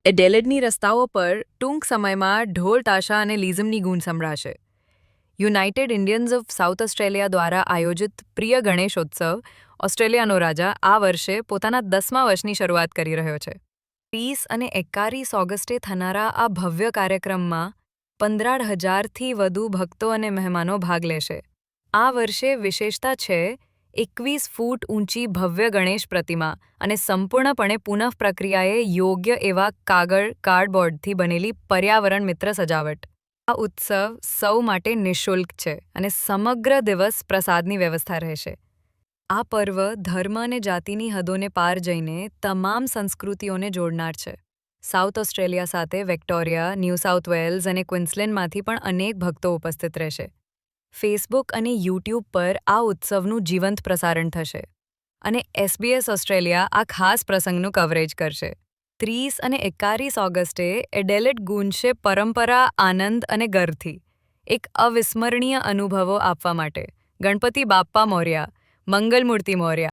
એડેલેડની રસ્તાઓ પર ટૂંક સમયમાં ઢોલ તાશા અને લીઝમની ગૂંજ સંભળાશે. United Indians of South Australia દ્વારા આયોજિત પ્રિય ગણેશોત્સવ ઓસ્ટ્રેલિયાનો રાજા આ વર્ષે પોતાના 10મા વર્ષની શરૂઆત કરી રહ્યો છે. 30 અને 31 ઓગસ્ટે થનારા આ ભવ્ય કાર્યક્રમમાં 15,000થી વધુ ભક્તો અને મહેમાનો ભાગ લેશે. આ વર્ષે વિશેષતા છે 21 ફૂટ ઊંચી ભવ્ય ગણેશ પ્રતિમા અને સંપૂર્ણપણે પુનઃપ્રક્રિયાએ યોગ્ય એવા કાર્ડબોર્ડથી બનેલી પર્યાવરણ મિત્ર સજાવટ. આ ઉત્સવ સૌ માટે નિઃશુલ્ક છે અને સમગ્ર દિવસ પ્રસાદની વ્યવસ્થા રહેશે. આ પર્વ ધર્મ અને જાતિની હદોને પાર જઈને તમામ સંસ્કૃતિઓને જોડનાર છે. સાઉથ ઓસ્ટ્રેલિયા સાથે વિક્ટોરિયા, ન્યૂ સાઉથ વેલ્સ અને ક્વિન્સલેન્ડમાંથી પણ અનેક ભક્તો ઉપસ્થિત રહેશે. ફેસબુક અને યુટ્યુબ પર આ ઉત્સવનું જીવંત પ્રસારણ થશે અને SBS ઓસ્ટ્રેલિયા આ ખાસ પ્રસંગનું કવરેજ કરશે. 30 અને 31 ઓગસ્ટે એડેલેડ ગૂંજશે પરંપરા, આનંદ અને ગર્વથી. એક અવિસ્મરણીય અનુભવો આપવા માટે ગણપતિ બાપ્પા મોર્યા, મંગલમૂર્તિ મોર્યા.